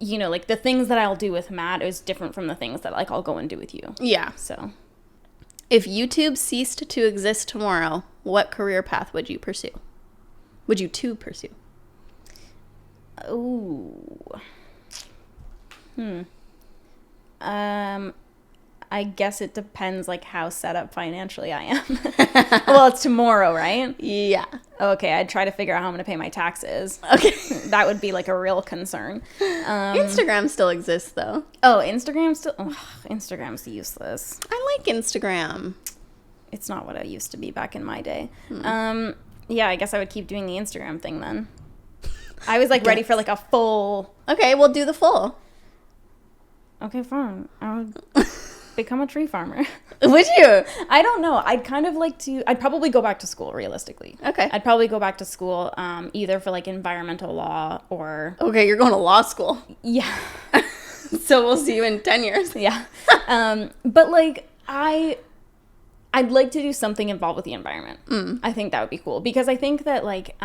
you know, like the things that I'll do with Matt is different from the things that like I'll go and do with you. Yeah. So. If YouTube ceased to exist tomorrow, what career path would you pursue? Would you pursue? Ooh. I guess it depends like how set up financially I am. Well, it's tomorrow, right? Yeah. Okay, I'd try to figure out how I'm going to pay my taxes. Okay. That would be like a real concern. Instagram still exists though. Oh, Instagram's useless. I like Instagram. It's not what it used to be back in my day. Yeah, I guess I would keep doing the Instagram thing then. I was like ready for like a full... Okay, we'll do the full. Okay, fine. I would become a tree farmer. Would you? I don't know. I'd kind of like to... I'd probably go back to school, realistically. Okay. I'd probably go back to school either for like environmental law or... Okay, you're going to law school. Yeah. So we'll see you in 10 years. Yeah. But like, I'd like to do something involved with the environment. I think that would be cool because I think that like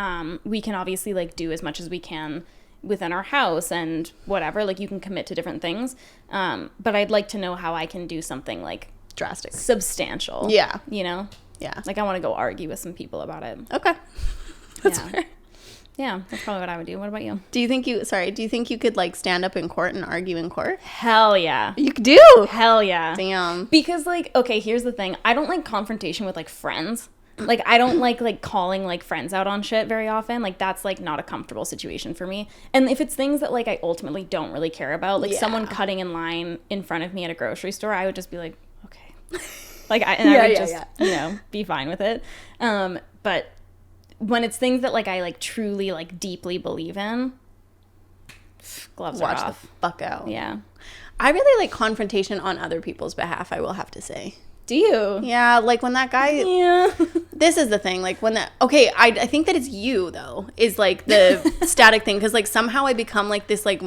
we can obviously like do as much as we can within our house and whatever, like you can commit to different things, but I'd like to know how I can do something like drastic, substantial. Yeah. You know? Yeah. Like I want to go argue with some people about it. Okay. That's fair. Yeah, that's probably what I would do. What about you? Do you think you could like stand up in court and argue in court? Hell yeah. You do? Hell yeah. Damn. Because like, okay, here's the thing. I don't like confrontation with like friends. Like I don't like calling like friends out on shit very often. Like that's like not a comfortable situation for me. And if it's things that like I ultimately don't really care about, like someone cutting in line in front of me at a grocery store, I would just be like, okay. Like I would just, you know, be fine with it. But when it's things that like I like truly like deeply believe in, gloves are off. Watch the fuck out. Yeah. I really like confrontation on other people's behalf, I will have to say. Do you? Yeah, like when that guy... Yeah. This is the thing, like when that... Okay, I think that it's you, though, is like the static thing, because like somehow I become like this like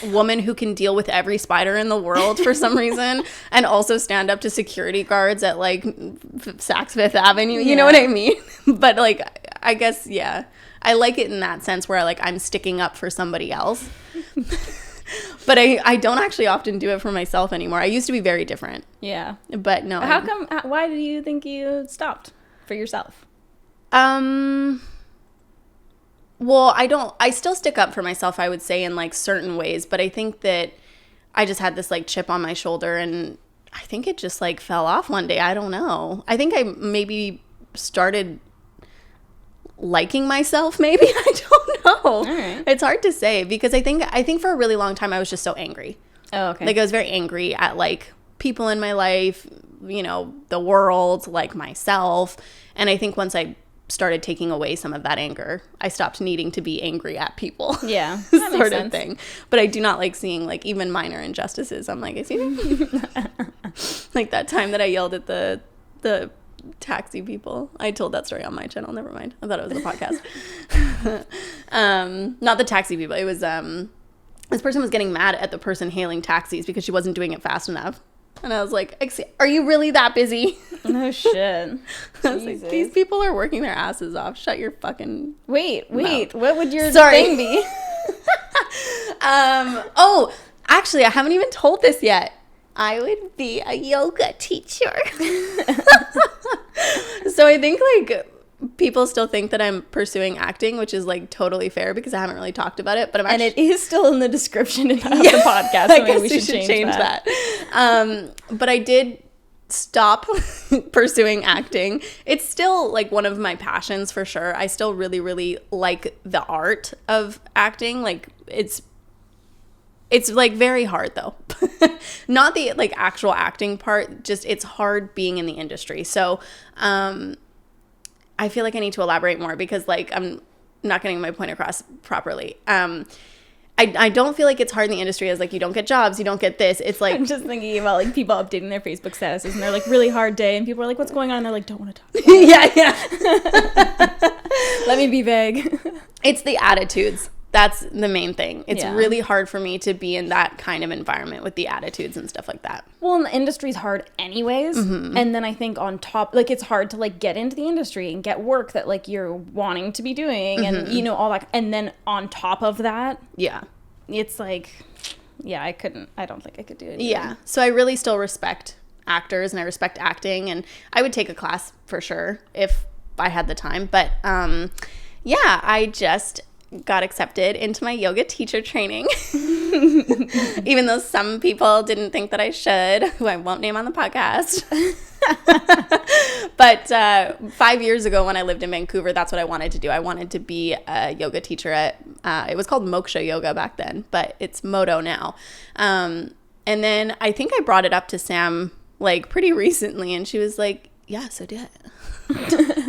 woman who can deal with every spider in the world for some reason, and also stand up to security guards at like Saks Fifth Avenue, you know what I mean? But like, I guess, yeah, I like it in that sense where like I'm sticking up for somebody else. But I don't actually often do it for myself anymore. I used to be very different. Yeah. But no. How come, why do you think you stopped for yourself? Well, I still stick up for myself, I would say, in like certain ways, but I think that I just had this like chip on my shoulder and I think it just like fell off one day. I don't know. I think I maybe started liking myself, maybe. I don't know. All right. It's hard to say because I think for a really long time I was just so angry. Oh, okay. Like I was very angry at like people in my life, you know, the world, like myself. And I think once I started taking away some of that anger, I stopped needing to be angry at people. Yeah. That sort of thing. But I do not like seeing like even minor injustices. I'm like, like that time that I yelled at the taxi people. I told that story on my channel. Never mind. I thought it was the podcast. Not the taxi people. It was this person was getting mad at the person hailing taxis because she wasn't doing it fast enough. And I was like, are you really that busy? No shit. I was like, these people are working their asses off. Shut your fucking Wait. mouth. What would your thing be? Oh, actually, I haven't even told this yet. I would be a yoga teacher. So I think like people still think that I'm pursuing acting, which is like totally fair because I haven't really talked about it. But I'm actually, and it is still in the description of the podcast. So I guess we should change that. But I did stop pursuing acting. It's still like one of my passions for sure. I still really, really like the art of acting. Like it's It's like very hard though. Not the like actual acting part, just it's hard being in the industry. So I feel like I need to elaborate more because like I'm not getting my point across properly. I don't feel like it's hard in the industry as like you don't get jobs, you don't get this. It's like I'm just thinking about like people updating their Facebook statuses and they're like really hard day and people are like, what's going on? And they're like, don't want to talk. Yeah. Let me be vague. It's the attitudes. That's the main thing. It's Yeah. really hard for me to be in that kind of environment with the attitudes and stuff like that. Well, and the industry's hard anyways. And then I think on top, like it's hard to like get into the industry and get work that like you're wanting to be doing and you know, all that. And then on top of that, Yeah. it's like, yeah, I don't think I could do it. Yeah. So I really still respect actors and I respect acting and I would take a class for sure if I had the time. But yeah, I just got accepted into my yoga teacher training. Even though some people didn't think that I should, who I won't name on the podcast. But 5 years ago when I lived in Vancouver, that's what I wanted to do. I wanted to be a yoga teacher at, it was called Moksha Yoga back then, but it's Moto now. And then I think I brought it up to Sam like pretty recently and she was like, yeah, so do it.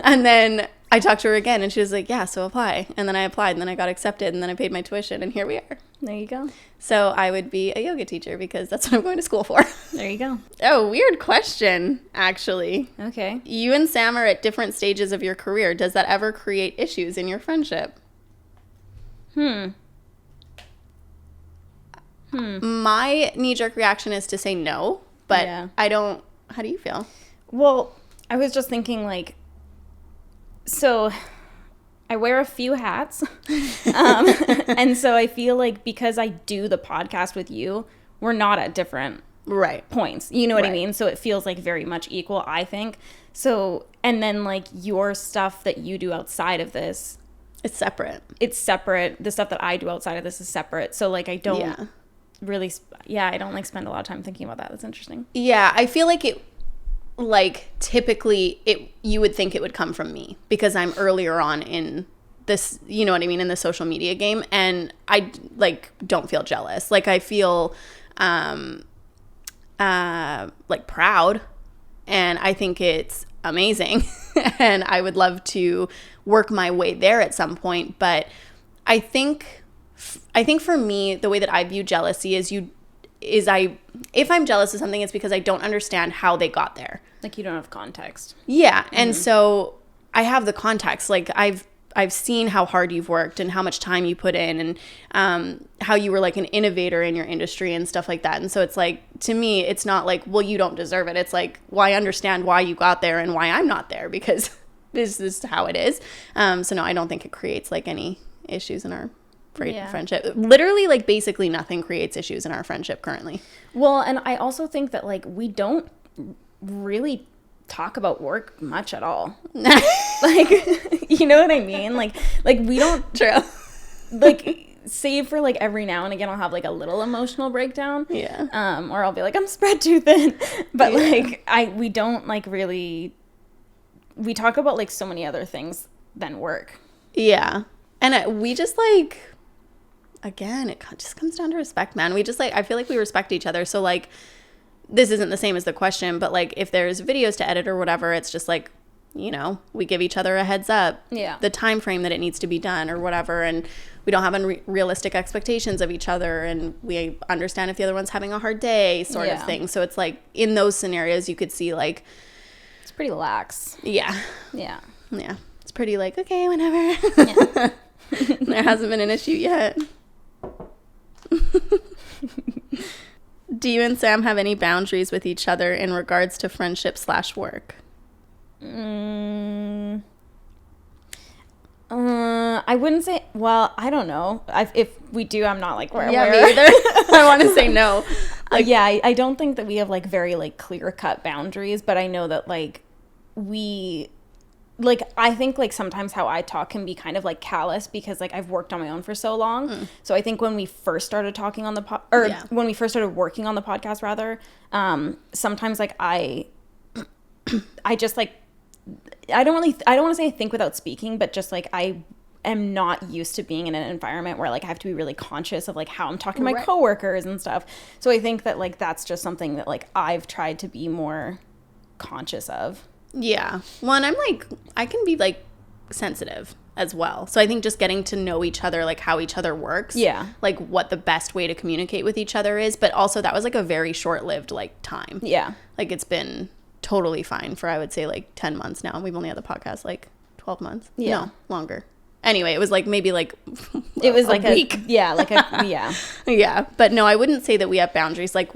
And then I talked to her again and she was like, yeah, so apply. And then I applied and then I got accepted and then I paid my tuition and here we are. There you go. So I would be a yoga teacher because that's what I'm going to school for. There you go. Oh, weird question, actually. Okay. You and Sam are at different stages of your career. Does that ever create issues in your friendship? My knee-jerk reaction is to say no, but Yeah. I don't. How do you feel? Well, I was just thinking like, so I wear a few hats. And so I feel like because I do the podcast with you, we're not at different Right. points. You know what I Right. mean? So it feels like very much equal, I think. So, and then like your stuff that you do outside of this, It's separate. it's separate. The stuff that I do outside of this is separate. So like I don't Yeah. really, I don't like spend a lot of time thinking about that. That's interesting. Yeah, I feel like it, like typically you would think it would come from me because I'm earlier on in this, you know what I mean, in the social media game, and I like don't feel jealous. Like I feel like proud, and I think it's amazing, and I would love to work my way there at some point. But I think for me, the way that I view jealousy if I'm jealous of something, it's because I don't understand how they got there. Like you don't have context. Yeah, and so I have the context. Like I've seen how hard you've worked and how much time you put in, and how you were like an innovator in your industry and stuff like that. And so it's like, to me, it's not like, well, you don't deserve it. It's like, well, I understand why you got there and why I'm not there because this is how it is. So no, I don't think it creates like any issues in our friendship. Literally, like basically nothing creates issues in our friendship currently. Well, and I also think that like we don't really talk about work much at all. Like, you know what I mean? Like we don't True. like save for like every now and again I'll have like a little emotional breakdown. Yeah. Or I'll be like, I'm spread too thin. But Yeah. like we don't like really, we talk about like so many other things than work. Yeah. And we just like, again, it just comes down to respect, man. We just like, I feel like we respect each other. So like, this isn't the same as the question, but like if there's videos to edit or whatever, it's just like, you know, we give each other a heads up. Yeah. The time frame that it needs to be done or whatever. And we don't have unrealistic expectations of each other. And we understand if the other one's having a hard day sort of thing. So it's like in those scenarios, you could see like, It's pretty lax. yeah. Yeah. Yeah. It's pretty like, okay, whenever. Yeah. There hasn't been an issue yet. Do you and Sam have any boundaries with each other in regards to friendship/work? I wouldn't say, well, I don't know. If we do, I'm not like, where? Me either. I want to say no. I don't think that we have like very like clear cut boundaries, but I know that like I think like sometimes how I talk can be kind of like callous because like I've worked on my own for so long. So I think when we first started talking on the when we first started working on the podcast rather, sometimes like I just like, I don't want to say I think without speaking, but just like I am not used to being in an environment where like I have to be really conscious of like how I'm talking to my Right. coworkers and stuff. So I think that like that's just something that like I've tried to be more conscious of. Yeah. Well, and I'm like, I can be like sensitive as well. So I think just getting to know each other, like how each other works. Yeah. Like what the best way to communicate with each other is. But also that was like a very short-lived like time. Yeah. Like it's been totally fine for, I would say, like 10 months now. We've only had the podcast like 12 months. Yeah. No, longer. Anyway, it was like maybe like It was like a week. Yeah. Yeah. But no, I wouldn't say that we have boundaries. Like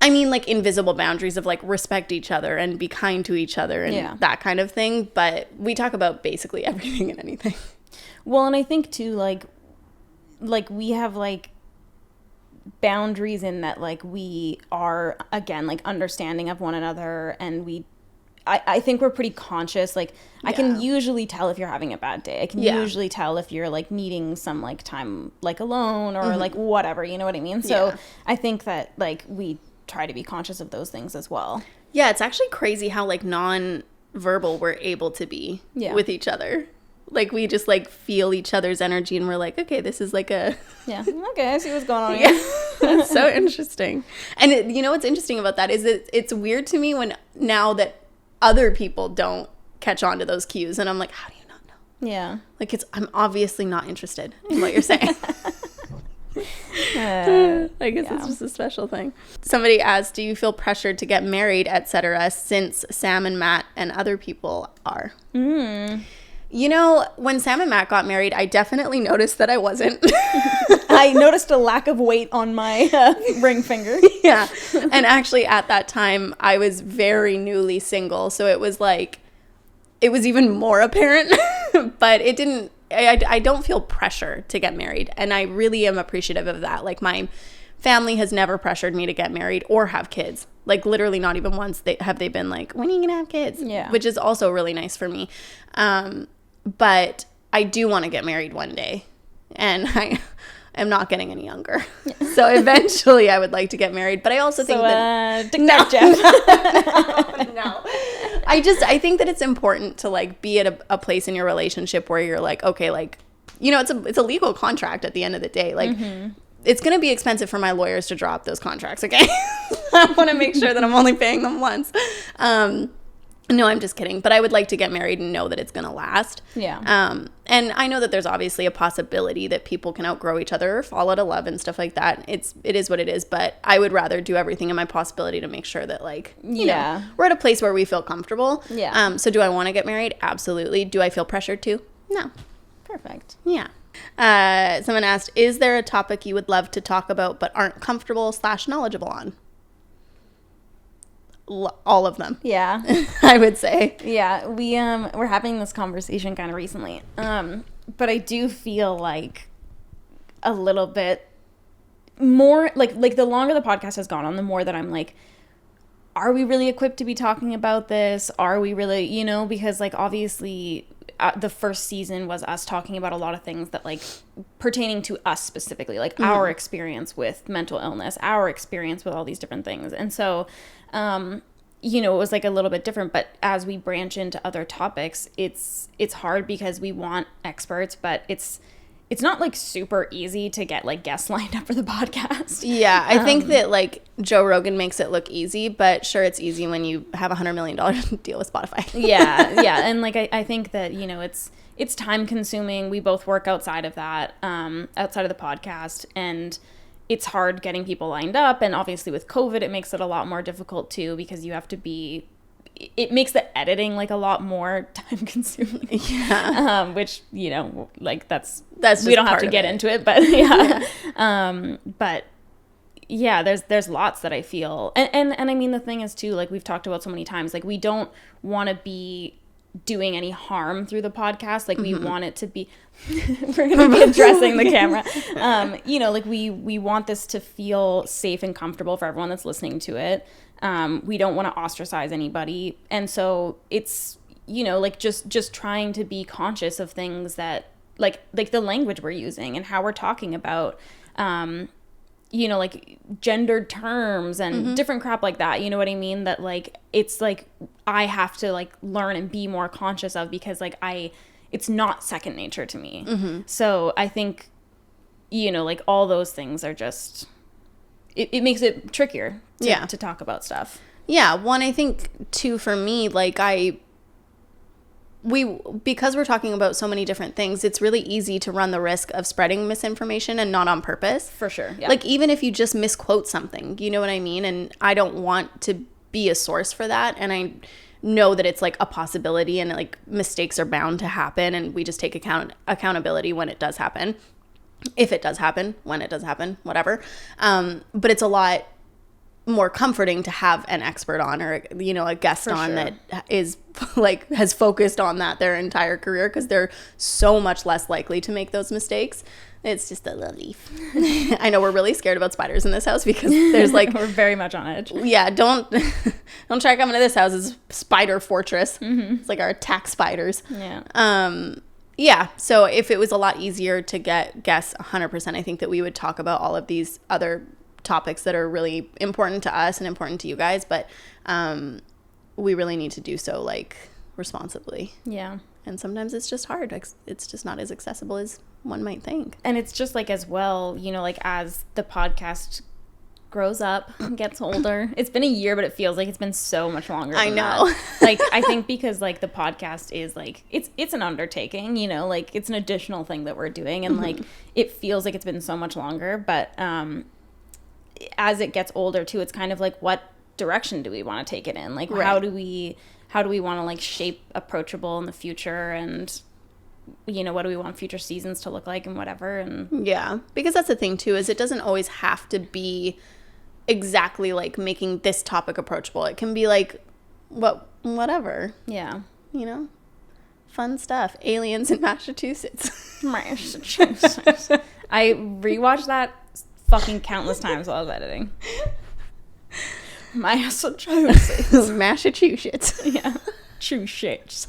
I mean, like invisible boundaries of like respect each other and be kind to each other and that kind of thing. But we talk about basically everything and anything. Well, and I think too, like we have like boundaries in that like we are, again, like understanding of one another, and I think we're pretty conscious. Like I can usually tell if you're having a bad day. I can usually tell if you're like needing some like time like alone or like whatever, you know what I mean? So I think that like we try to be conscious of those things as well. Yeah, it's actually crazy how like non-verbal we're able to be with each other. Like we just like feel each other's energy and we're like, okay, this is like a okay, I see what's going on here. It's so interesting. And you know what's interesting about that is it's weird to me when now that other people don't catch on to those cues, and I'm like, how do you not know? Yeah. Like I'm obviously not interested in what you're saying. I guess it's just a special thing. Somebody asked, do you feel pressured to get married, etc., since Sam and Matt and other people are? You know, when Sam and Matt got married, I definitely noticed that I wasn't. I noticed a lack of weight on my ring finger. Yeah. And actually at that time, I was very newly single. So it was like, it was even more apparent. But it didn't, I don't feel pressure to get married. And I really am appreciative of that. Like my family has never pressured me to get married or have kids. Like literally not even once have they been like, when are you going to have kids? Yeah. Which is also really nice for me. But I do want to get married one day. And I am not getting any younger. So eventually I would like to get married. But I also think that... No, Jeff. No. I think that it's important to like be at a place in your relationship where you're like, okay, like, you know, it's a legal contract at the end of the day. Like, it's going to be expensive for my lawyers to draw up those contracts, okay? I want to make sure that I'm only paying them once. No, I'm just kidding. But I would like to get married and know that it's going to last. Yeah. And I know that there's obviously a possibility that people can outgrow each other or fall out of love and stuff like that. It is what it is. But I would rather do everything in my possibility to make sure that, like, you know, we're at a place where we feel comfortable. Yeah. So do I want to get married? Absolutely. Do I feel pressured to? No. Perfect. Yeah. Someone asked, is there a topic you would love to talk about but aren't comfortable / knowledgeable on? All of them. Yeah. I would say. Yeah, we're having this conversation kind of recently. But I do feel like a little bit more like the longer the podcast has gone on, the more that I'm like, are we really equipped to be talking about this? Are we really, you know, because like obviously the first season was us talking about a lot of things that like pertaining to us specifically, like our experience with mental illness, our experience with all these different things. And so, you know, it was like a little bit different, but as we branch into other topics, it's hard because we want experts, but it's not like super easy to get like guests lined up for the podcast. Yeah, I think that like Joe Rogan makes it look easy, but sure, it's easy when you have $100 million deal with Spotify. Yeah. And like, I think that, you know, it's time consuming. We both work outside of that, outside of the podcast, and it's hard getting people lined up. And obviously with COVID, it makes it a lot more difficult too, because you have to it makes the editing like a lot more time consuming. Yeah. Which, you know, like that's just we don't have to get into it, but yeah. But yeah, there's lots that I feel. And I mean, the thing is too, like we've talked about so many times, like we don't want to be doing any harm through the podcast. Like we want it to be, we're going to be addressing the camera. You know, like we want this to feel safe and comfortable for everyone that's listening to it. We don't want to ostracize anybody. And so it's, you know, like just trying to be conscious of things that like the language we're using and how we're talking about, you know, like gendered terms and different crap like that. You know what I mean? That like, it's like, I have to like learn and be more conscious of, because like it's not second nature to me. So I think, you know, like all those things are just, it makes it trickier to talk about stuff. Yeah. One, I think too, for me, like because we're talking about so many different things, it's really easy to run the risk of spreading misinformation and not on purpose. For sure. Yeah. Like even if you just misquote something, you know what I mean? And I don't want to be a source for that. And I know that it's like a possibility and like mistakes are bound to happen, and we just take accountability when it does happen. If it does happen, when it does happen, whatever. But it's a lot more comforting to have an expert on, or, you know, a guest on that is like has focused on that their entire career, because they're so much less likely to make those mistakes. It's just a little leaf. I know we're really scared about spiders in this house because there's like we're very much on edge. Yeah, don't try coming to this house. It's spider fortress. It's like our attack spiders. Yeah. So if it was a lot easier to get guests, 100%, I think that we would talk about all of these other topics that are really important to us and important to you guys, but we really need to do so like responsibly. Yeah. And sometimes it's just hard. It's just not as accessible as one might think. And it's just like, as well, you know, like as the podcast grows up and gets older, it's been a year, but it feels like it's been so much longer than I know that. Like I think because like the podcast is like it's an undertaking, you know, like it's an additional thing that we're doing, and like it feels like it's been so much longer, but as it gets older too, it's kind of like, what direction do we want to take it in? Like how do we want to like shape Approachable in the future, and you know, what do we want future seasons to look like and whatever. And yeah, because that's the thing too, is it doesn't always have to be exactly like making this topic approachable. It can be like whatever. Yeah. You know, fun stuff. Aliens in Massachusetts. I rewatched that fucking countless times while I was editing. Massachusetts. Massachusetts. Yeah. True shits.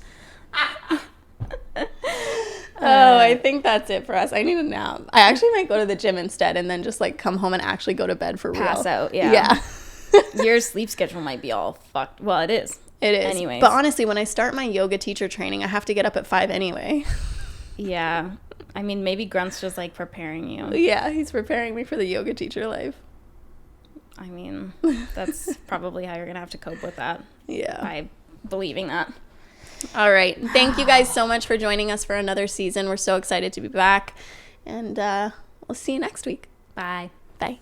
I think that's it for us. I need a nap. I actually might go to the gym instead and then just like come home and actually go to bed for real. Pass out, yeah. Yeah. Your sleep schedule might be all fucked. Well, it is. It is. Anyways. But honestly, when I start my yoga teacher training, I have to get up at 5 anyway. Yeah. I mean, maybe Grunt's just like preparing you. Yeah, he's preparing me for the yoga teacher life. I mean, that's probably how you're going to have to cope with that. Yeah. By believing that. All right. Thank you guys so much for joining us for another season. We're so excited to be back. And we'll see you next week. Bye. Bye.